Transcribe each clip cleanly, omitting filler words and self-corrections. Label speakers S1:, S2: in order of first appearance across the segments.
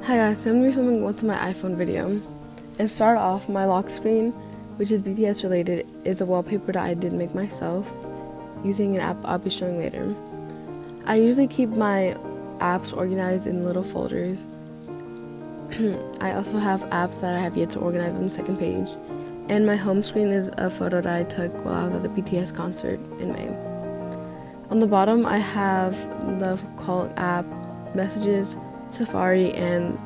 S1: Hi guys, so I'm going to be filming what's in my iPhone video. And start off, my lock screen, which is BTS related, is a wallpaper that I did make myself using an app I'll be showing later. I usually keep my apps organized in little folders. I also have apps that I have yet to organize on the second page. And my home screen is a photo that I took while I was at the BTS concert in May. On the bottom, I have the call app, messages, Safari, and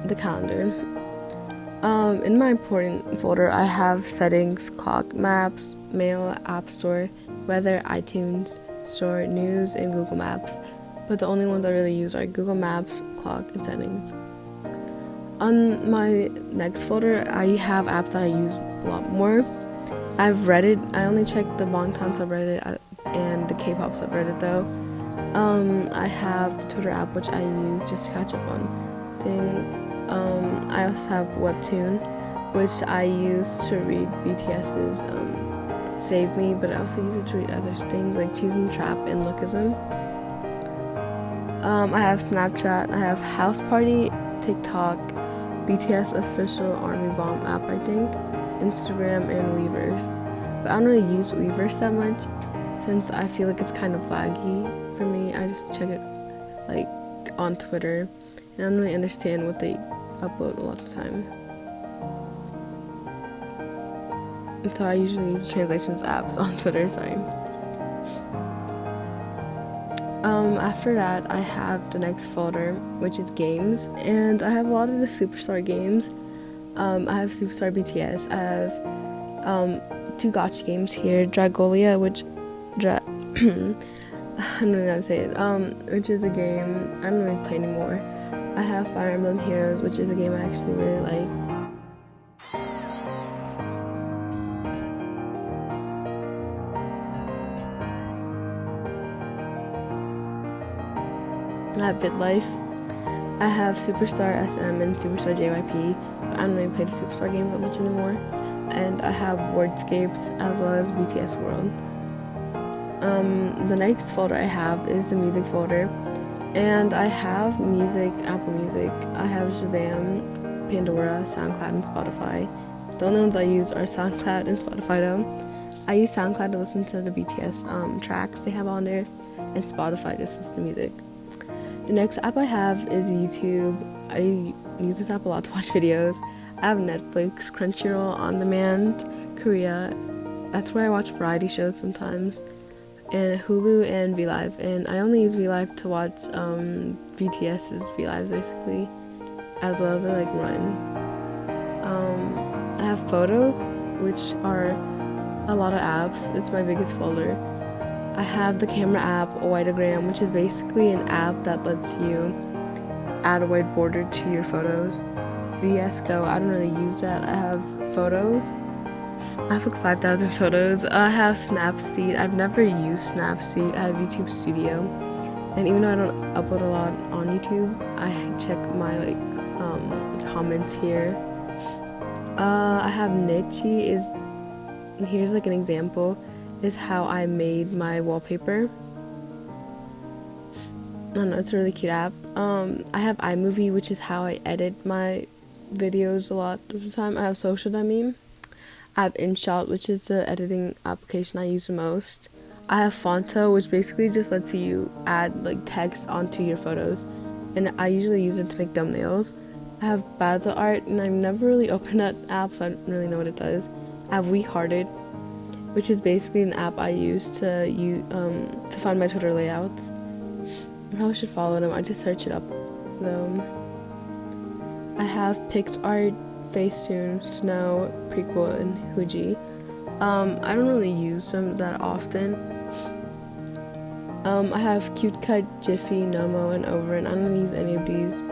S1: the calendar. In my important folder, I have settings, clock, maps, mail, app store, weather, iTunes, store, news, and Google Maps. But the only ones I really use are Google Maps, clock, and settings. On my next folder, I have apps that I use a lot more. I have Reddit. I only check the Bangtan subreddit and the K-pop subreddit though. I have the Twitter app, which I use just to catch up on things. I also have Webtoon, which I use to read BTS's Save Me, but I also use it to read other things like Cheese and Trap and Lookism. I have Snapchat, I have House Party, TikTok, BTS official Army Bomb app, I think, Instagram, and Weverse. But I don't really use Weverse that much since I feel like it's kind of laggy for me. I just check it like on Twitter, and I don't really understand what they upload a lot of the time. And so I usually use translations apps on Twitter, sorry. After that, I have the next folder, which is games, and I have a lot of the Superstar games. I have Superstar BTS. I have two gotcha games here, Dragolia, which I don't know how to say it, which is a game I don't really play anymore. I have Fire Emblem Heroes, which is a game I actually really like. I have BitLife. I have Superstar SM and Superstar JYP, but I don't really play the Superstar games that much anymore. And I have Wordscapes as well as BTS World. The next folder I have is the music folder, and I have music, Apple Music, I have Shazam, Pandora, SoundCloud, and Spotify. The only ones I use are SoundCloud and Spotify though. I use SoundCloud to listen to the BTS tracks they have on there, and Spotify just listen to music. The next app I have is YouTube. I use this app a lot to watch videos. I have Netflix, Crunchyroll, On Demand, Korea. That's where I watch variety shows sometimes. And Hulu and VLive. And I only use VLive to watch BTS's VLive basically, as well as I run. I have Photos, which are a lot of apps. It's my biggest folder. I have the camera app, Whiteogram, which is basically an app that lets you add a white border to your photos. VS Go, I don't really use that. I have Photos. I have like 5,000 photos. I have Snapseed. I've never used Snapseed. I have YouTube Studio. And even though I don't upload a lot on YouTube, I check my comments here. I have Nichi. Here's an example. Is how I made my wallpaper. I don't know, it's a really cute app. I have iMovie, which is how I edit my videos a lot of the time. I have Social, I have InShot, which is the editing application I use the most. I have Fonto, which basically just lets you add text onto your photos, and I usually use it to make thumbnails. I have Baza Art, and I've never really opened that app, so I don't really know what it does. I have WeHearted, which is basically an app I use to find my Twitter layouts. I probably should follow them. I just search it up though. I have PixArt, Facetune, Snow, Prequel, and Huji. I don't really use them that often. I have CuteCut, Jiffy, Nomo, and Over, and I don't use any of these.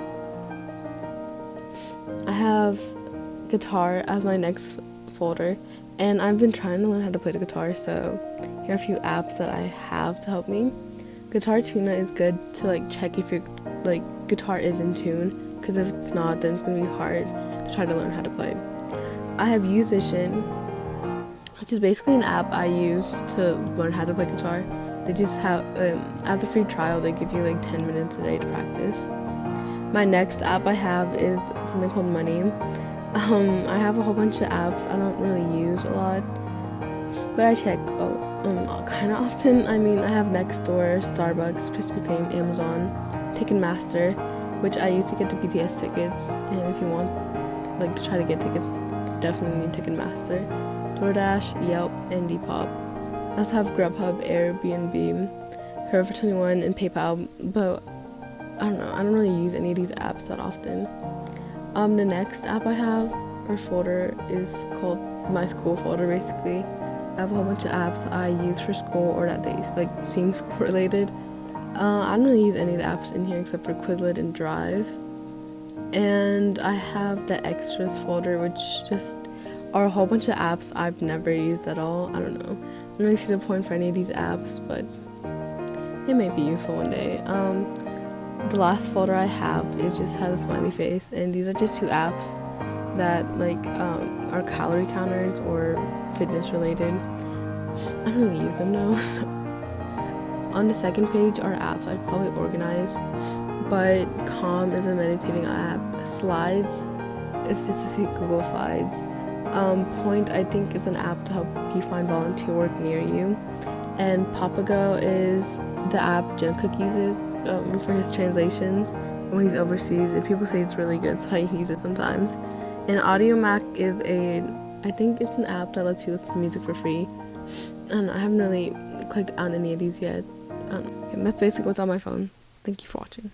S1: I have Guitar as my next folder. And I've been trying to learn how to play the guitar, so here are a few apps that I have to help me. Guitar Tuna is good to check if your guitar is in tune, because if it's not, then it's gonna be hard to try to learn how to play. I have Musician, which is basically an app I use to learn how to play guitar. They just have at the free trial they give you 10 minutes a day to practice. My next app I have is something called Money. I have a whole bunch of apps I don't really use a lot, but I check kind of often. I mean, I have Nextdoor, Starbucks, Krispy Kreme, Amazon, Ticketmaster, which I use to get the BTS tickets. And if you want, like, to try to get tickets, definitely need Ticketmaster, DoorDash, Yelp, and Depop. I also have Grubhub, Airbnb, Forever 21, and PayPal, but I don't know. I don't really use any of these apps that often. The next app I have, or folder, is called my school folder. Basically, I have a whole bunch of apps I use for school or that they like seem school related. I don't really use any of the apps in here except for Quizlet and Drive. And I have the extras folder, which just are a whole bunch of apps I've never used at all. I don't know. I don't really see the point for any of these apps, but it may be useful one day. The last folder I have just has a smiley face, and these are just 2 apps that are calorie counters or fitness related. I don't really use them though. So. On the second page are apps I'd probably organize, but Calm is a meditating app. Slides, it's just to see Google Slides. Point, I think, is an app to help you find volunteer work near you. And Papago is the app Jungkook uses for his translations when he's overseas, and people say it's really good, so I use it sometimes. And AudioMac is I think it's an app that lets you listen to music for free. I don't know, I haven't really clicked on any of these yet. And that's basically what's on my phone. Thank you for watching.